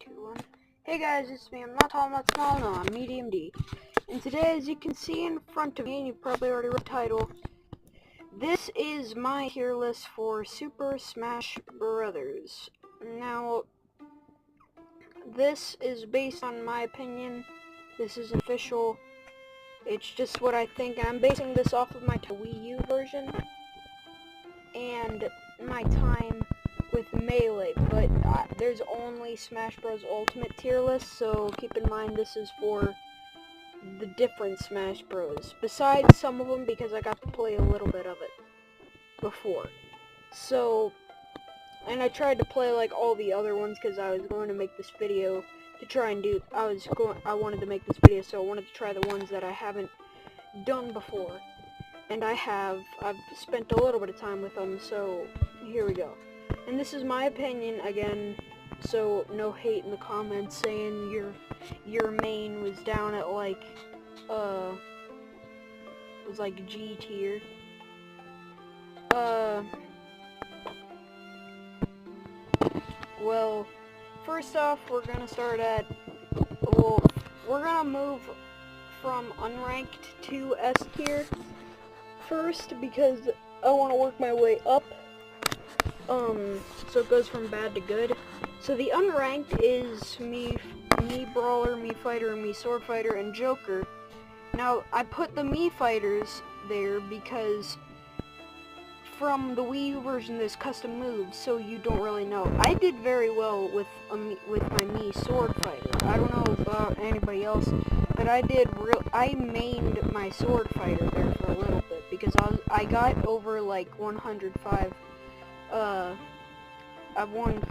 2, 1. Hey guys, it's me. I'm not tall, I'm not small, no, I'm medium D. And today, as you can see in front of me, and you probably already read the title, this is my tier list for Super Smash Brothers. Now, this is based on my opinion. This is official. It's just what I think, and I'm basing this off of my Wii U version and my time with Melee, but there's only Smash Bros. Ultimate tier list, so keep in mind this is for the different Smash Bros. Besides some of them, because I got to play a little bit of it before. So, and I tried to play like all the other ones because I was going to make this video to try and do, I wanted to make this video, so I wanted to try the ones that I haven't done before. And I've spent a little bit of time with them, so here we go. And this is my opinion, again, so no hate in the comments saying your main was down at like, was like G tier. Well, first off, we're gonna start at, well, we're gonna move from unranked to S tier first, because I want to work my way up, so it goes from bad to good. So the unranked is me Brawler, me Fighter, me Sword Fighter, and Joker. Now, I put the me Fighters there because from the Wii U version there's custom moves, so you don't really know. I did very well with my me Sword Fighter. I don't know about anybody else, but I mained my Sword Fighter there for a little bit because I got over like 105. I've won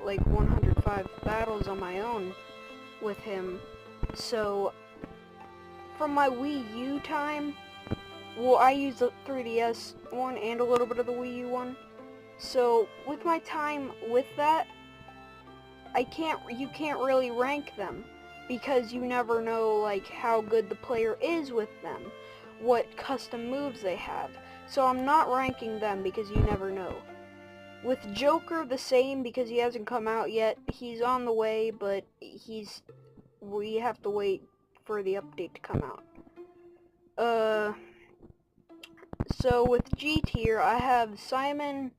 like 105 battles on my own with him. So from my Wii U time, well, I used the 3DS one and a little bit of the Wii U one. So with my time with that, you can't really rank them because you never know like how good the player is with them, what custom moves they have. So I'm not ranking them because you never know. With Joker, the same, because he hasn't come out yet. He's on the way, but we have to wait for the update to come out. So with G tier, I have Simon,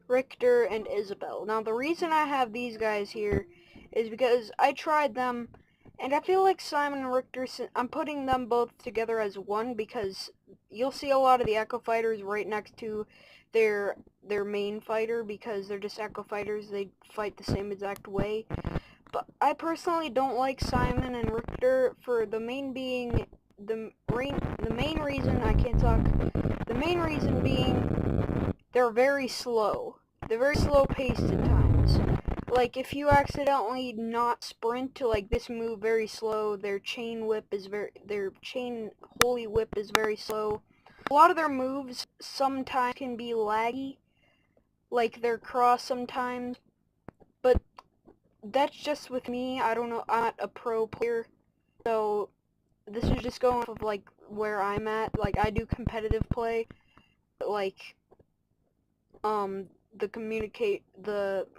Richter, and Isabelle. Now the reason I have these guys here is because I tried them, and I feel like Simon and Richter, I'm putting them both together as one because you'll see a lot of the Echo Fighters right next to their main fighter because they're just Echo Fighters, they fight the same exact way. But I personally don't like Simon and Richter for the main reason being they're very slow. They're very slow paced at times. Like if you accidentally not sprint to like this move very slow, their chain holy whip is very slow. A lot of their moves sometimes can be laggy, like their cross sometimes, but that's just with me. I don't know, I'm not a pro player, so this is just going off of like where I'm at. Like I do competitive play, but like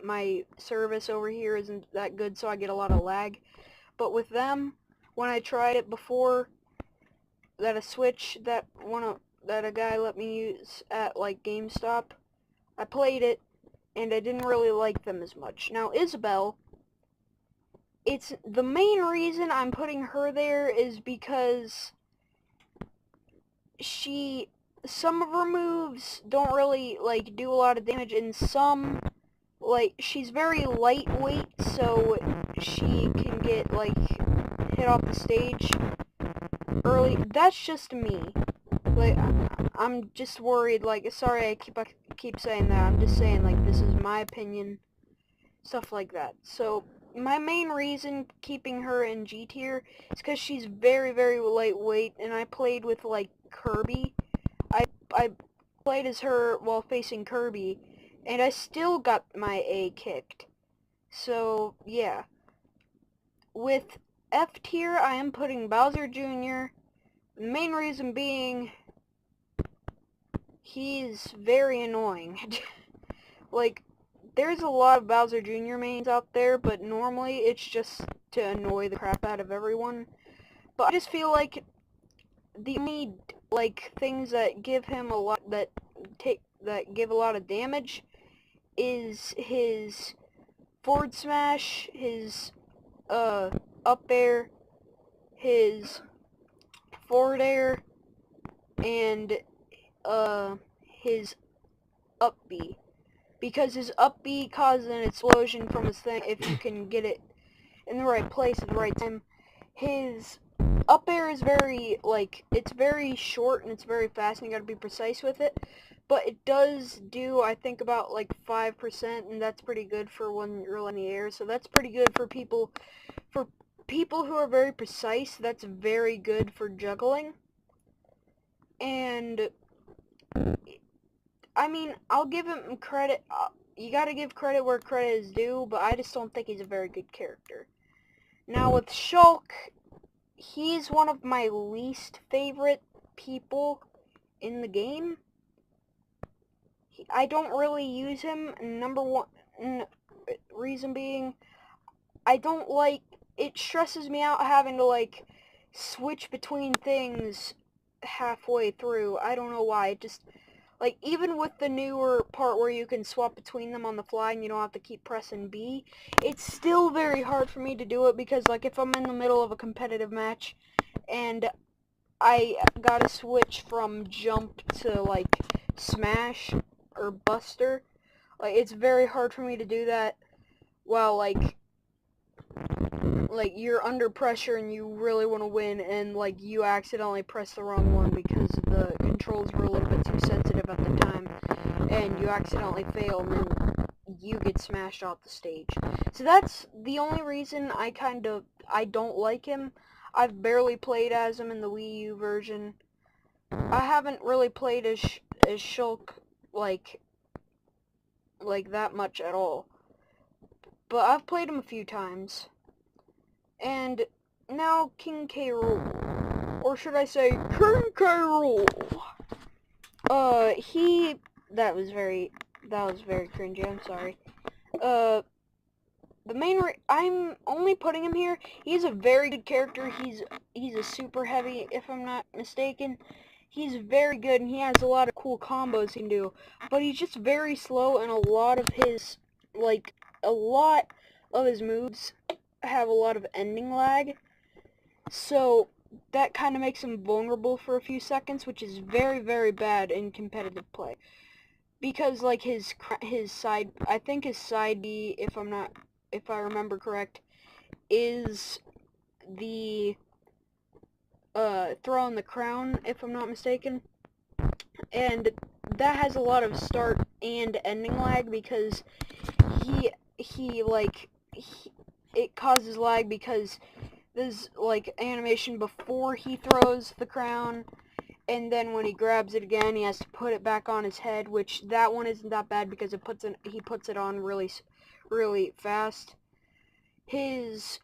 my service over here isn't that good, so I get a lot of lag. But with them, when I tried it before, that a guy let me use at like GameStop, I played it and I didn't really like them as much. Now Isabelle, it's the main reason I'm putting her there is because some of her moves don't really like do a lot of damage, and some, like, she's very lightweight, so she can get like hit off the stage early. That's just me. Like, I'm just worried, like, sorry I keep saying that, I'm just saying, like, this is my opinion, stuff like that. So my main reason keeping her in G tier is because she's very, very lightweight, and I played with, like, Kirby. I played as her while facing Kirby, and I still got my A kicked. So, yeah. With F tier, I am putting Bowser Jr., the main reason being he's very annoying. Like, there's a lot of Bowser Jr. mains out there, but normally it's just to annoy the crap out of everyone. But I just feel like the only, like, things that give him a lot, that give a lot of damage is his forward smash, his, up air, his forward air, and, his up B. Because his up B causes an explosion from his thing if you can get it in the right place at the right time. His up air is very, like, it's very short and it's very fast and you gotta be precise with it. But it does do, I think, about, like, 5%, and that's pretty good for when you're in the air. So that's pretty good for people who are very precise. That's very good for juggling. And I mean, I'll give him credit. You gotta give credit where credit is due, but I just don't think he's a very good character. Now with Shulk, he's one of my least favorite people in the game. I don't really use him. Number one reason being, I don't like, it stresses me out having to, like, switch between things halfway through. I don't know why. It just, like, even with the newer part where you can swap between them on the fly and you don't have to keep pressing B, it's still very hard for me to do it because, like, if I'm in the middle of a competitive match and I gotta switch from jump to, like, smash or buster, like, it's very hard for me to do that while, like, you're under pressure and you really want to win and, like, you accidentally press the wrong one because the controls were a little bit too sensitive at the time and you accidentally fail and then you get smashed off the stage. So that's the only reason I don't like him. I've barely played as him in the Wii U version. I haven't really played as Shulk like that much at all. But I've played him a few times. And now King K. Rool. Or should I say King K. Rool? That was very cringy, I'm sorry. I'm only putting him here. He's a very good character. He's a super heavy, if I'm not mistaken. He's very good, and he has a lot of cool combos he can do. But he's just very slow, and a lot of his moves have a lot of ending lag. So that kind of makes him vulnerable for a few seconds, which is very, very bad in competitive play. Because, like, his side, I think his side B, if I remember correct, is the throw on the crown, if I'm not mistaken. And that has a lot of start and ending lag because it causes lag because there's, like, animation before he throws the crown, and then when he grabs it again, he has to put it back on his head, which that one isn't that bad because he puts it on really, really fast. His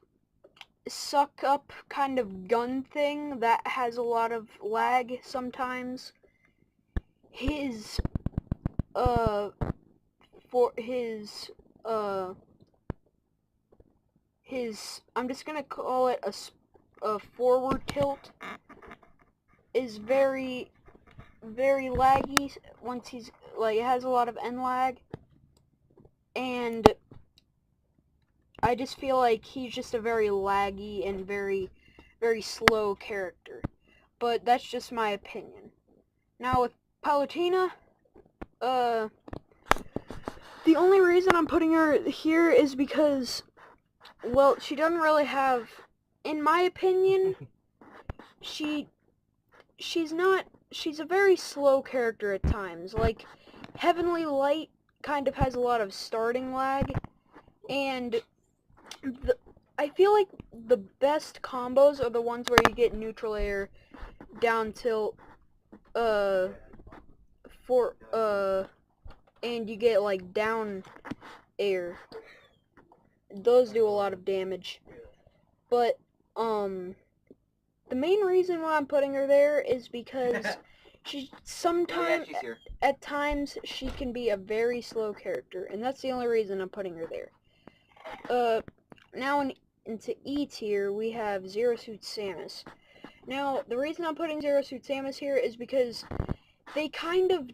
suck up kind of gun thing, that has a lot of lag sometimes. His, I'm just gonna call it a forward tilt, is very, very laggy once he's, like, it has a lot of end lag, and I just feel like he's just a very laggy and very, very slow character. But that's just my opinion. Now with Palutena, the only reason I'm putting her here is because, well, she doesn't really have, in my opinion, she's a very slow character at times. Like, Heavenly Light kind of has a lot of starting lag, and I feel like the best combos are the ones where you get neutral air, down tilt, and you get, like, down air. Those do a lot of damage. But, the main reason why I'm putting her there is because She Oh, yeah, sometimes, she's here. at times, she can be a very slow character, and that's the only reason I'm putting her there. Now into E tier, we have Zero Suit Samus. Now, the reason I'm putting Zero Suit Samus here is because they kind of,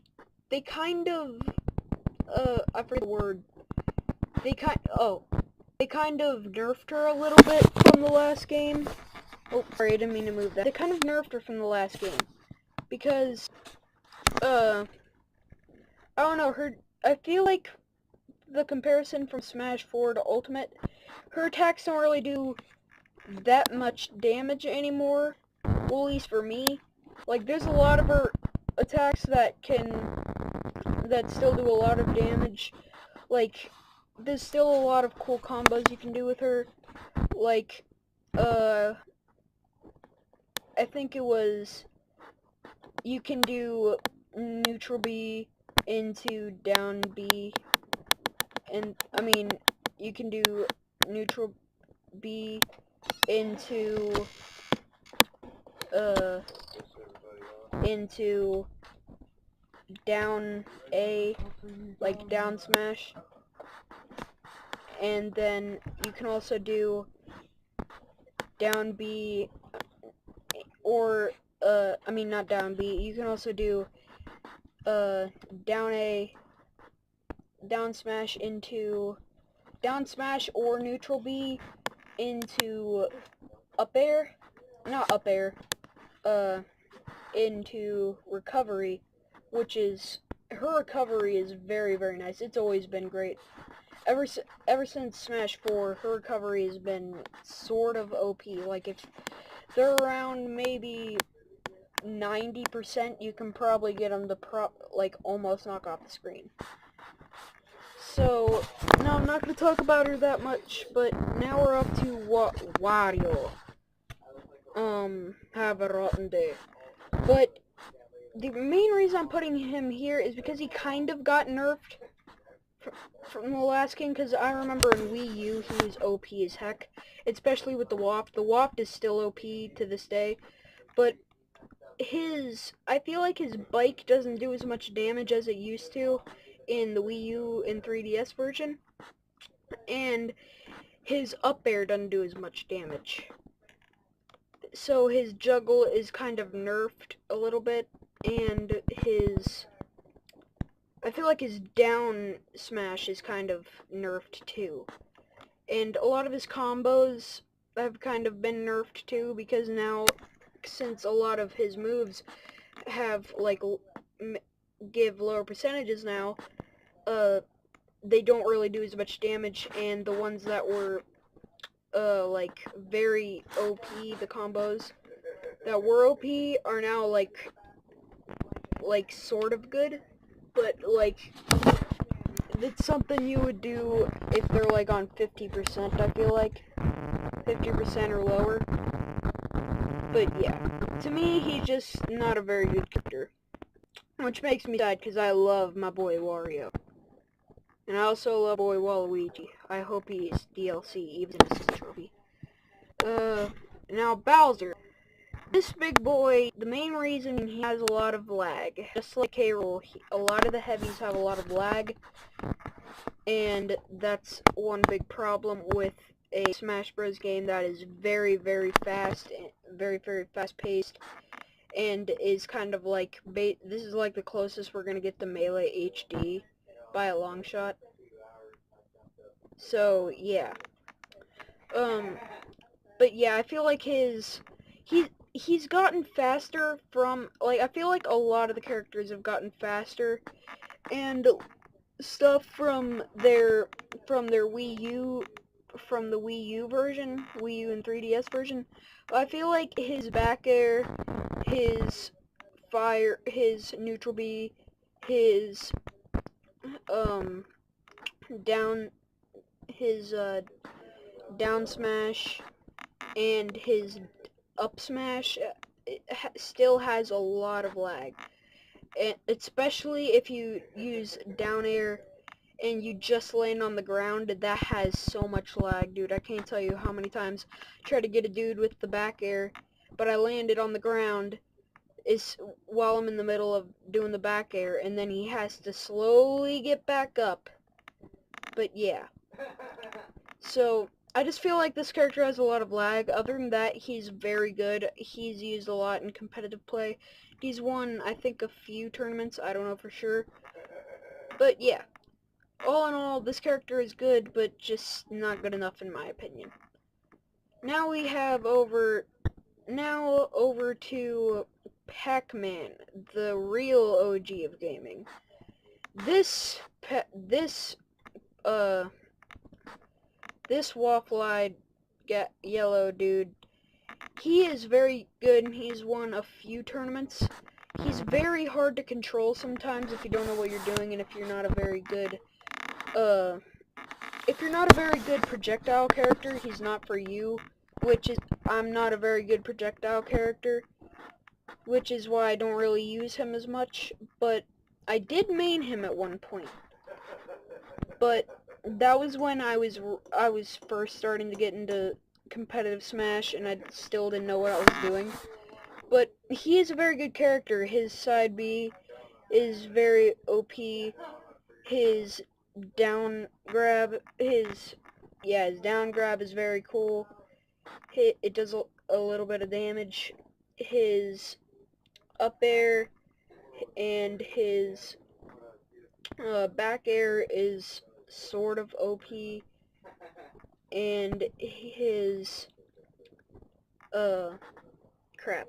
I forget the word. They kind of nerfed her a little bit from the last game. Oh, sorry, I didn't mean to move that. They kind of nerfed her from the last game. Because, I don't know, I feel like the comparison from Smash 4 to Ultimate, her attacks don't really do that much damage anymore. Well, at least for me. Like, there's a lot of her attacks that still do a lot of damage. Like, there's still a lot of cool combos you can do with her. Like, I think it was, you can do neutral B into down B, and, I mean, you can do neutral B into down A, like down smash, and then you can also do down B, or, I mean not down B, you can also do, down A, down smash into, down smash or neutral B into up air, not up air, into recovery, which is, her recovery is very, very nice. It's always been great. Ever since Smash 4, her recovery has been sort of OP. Like, if they're around maybe 90%, you can probably get them to almost knock off the screen. So, now I'm not going to talk about her that much, but now we're up to Wario. Have a rotten day. But the main reason I'm putting him here is because he kind of got nerfed from the last game, because I remember in Wii U he was OP as heck, especially with the Waft. The Waft is still OP to this day, but I feel like his bike doesn't do as much damage as it used to in the Wii U and 3DS version, and his up air doesn't do as much damage. So his juggle is kind of nerfed a little bit, and I feel like his down smash is kind of nerfed too. And a lot of his combos have kind of been nerfed too, because now, since a lot of his moves have, like, give lower percentages now, they don't really do as much damage, and the ones that were, like, very OP, the combos that were OP are now, like, sort of good, but, like, it's something you would do if they're, like, on 50%, I feel like. 50% or lower. But, yeah. To me, he's just not a very good character. Which makes me sad, because I love my boy Wario. And I also love boy Waluigi. I hope he's DLC, even if this is a trophy. Now Bowser. This big boy, the main reason he has a lot of lag, just like K. Rool, a lot of the heavies have a lot of lag, and that's one big problem with a Smash Bros. Game that is very, very fast, very, very fast-paced, and is kind of like, this is like the closest we're gonna get to Melee HD by a long shot. So, yeah. But yeah, I feel like he's gotten faster from, like, I feel like a lot of the characters have gotten faster, and stuff from their Wii U, from the Wii U version, Wii U and 3DS version. I feel like his back air, his fire, his neutral B, his down smash, and his up smash still has a lot of lag, and especially if you use down air and you just land on the ground, that has so much lag, dude. I can't tell you how many times I tried to get a dude with the back air, but I landed on the ground, is while I'm in the middle of doing the back air, and then he has to slowly get back up. But yeah. So, I just feel like this character has a lot of lag. Other than that, he's very good. He's used a lot in competitive play. He's won, I think, a few tournaments. I don't know for sure. But yeah. All in all, this character is good, but just not good enough in my opinion. Now we have over to Pac-Man, the real OG of gaming. This waffle-eyed yellow dude, he is very good and he's won a few tournaments. He's very hard to control sometimes if you don't know what you're doing and if you're not a very good projectile character, he's not for you, which is, I'm not a very good projectile character, which is why I don't really use him as much, but I did main him at one point. But that was when I was first starting to get into competitive Smash, and I still didn't know what I was doing. But he is a very good character. His side B is very OP. His down grab is very cool. It does a little bit of damage. His up air and his back air is sort of OP, and his crap.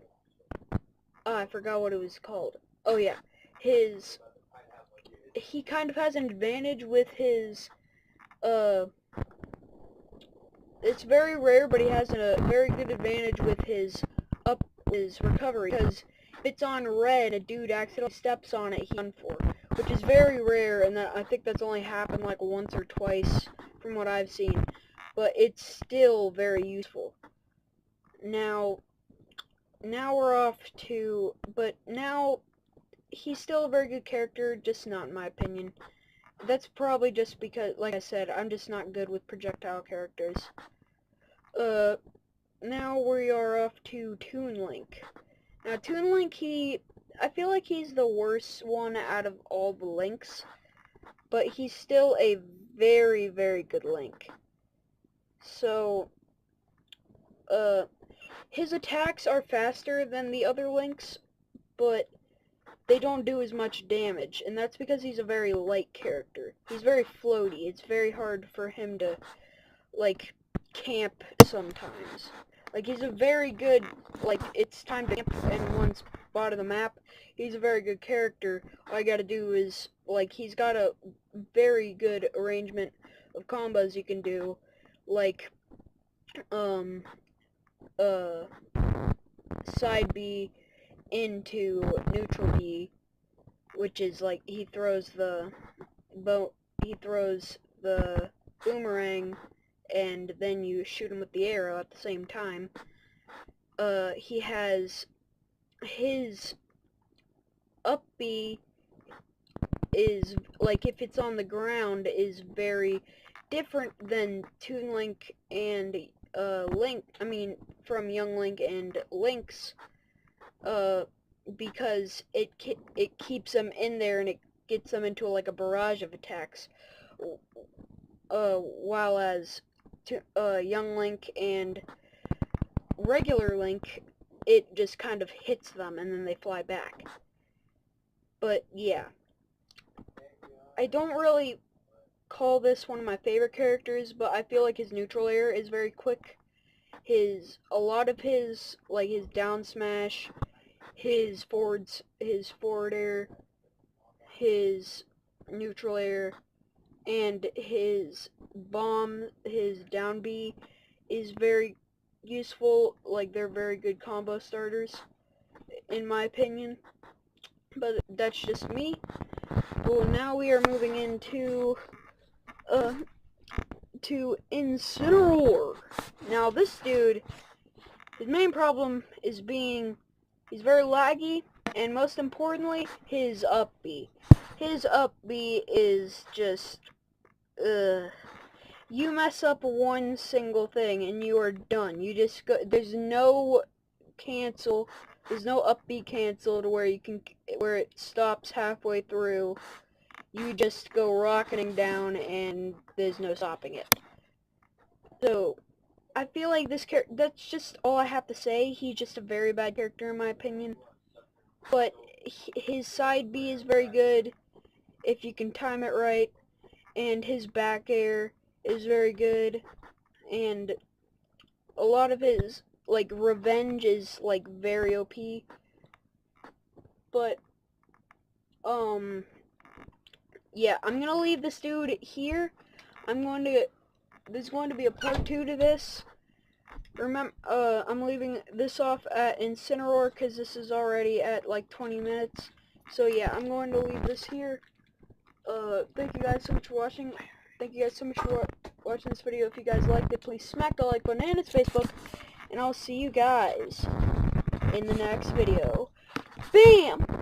Oh, I forgot what it was called. Oh yeah, he kind of has an advantage with his it's very rare, but he has a very good advantage with his recovery, because if it's on red, a dude accidentally steps on it, he's done for, which is very rare, and I think that's only happened like once or twice from what I've seen, but it's still very useful. Now we're off to, but now he's still a very good character, just not in my opinion. That's probably just because, like I said, I'm just not good with projectile characters. Now we are off to Toon Link. Now, Toon Link, I feel like he's the worst one out of all the Links, but he's still a very, very good Link. So, his attacks are faster than the other Links, but they don't do as much damage, and that's because he's a very light character. He's very floaty. It's very hard for him to, like, camp sometimes. Like, he's a very good, like, it's time to camp in one spot of the map. He's a very good character. All I gotta do is, like, he's got a very good arrangement of combos you can do, like, side B into neutral B, which is, like, he throws the boomerang, and then you shoot him with the arrow at the same time. He has his up B is, like, if it's on the ground, is very different than Toon Link and from Young Link and Link's, because it keeps them in there and it gets them into like a barrage of attacks, while as Young Link and regular Link, it just kind of hits them and then they fly back. But yeah, I don't really call this one of my favorite characters, but I feel like his neutral air is very quick. A lot of his, like, his down smash, his forward air, his neutral air, and his bomb, his down B is very useful. Like, they're very good combo starters, in my opinion. But that's just me. Well, now we are moving into to Incineroar. Now, this dude, his main problem is he's very laggy, and most importantly, his up B. His up B is just, you mess up one single thing and you are done. You just go, there's no cancel, There's no upbeat canceled where it stops halfway through. You just go rocketing down and there's no stopping it. So, I feel like this character, that's just all I have to say. He's just a very bad character in my opinion. But his side B is very good if you can time it right. And his back air is very good. And a lot of his, like, revenge is, like, very OP. But, yeah, I'm gonna leave this dude here. There's going to be a part 2 to this. Remember, I'm leaving this off at Incineroar because this is already at like 20 minutes. So yeah, I'm going to leave this here. Thank you guys so much for watching. Thank you guys so much for watching this video. If you guys liked it, please smack the like button and its Facebook. And I'll see you guys in the next video. Bam!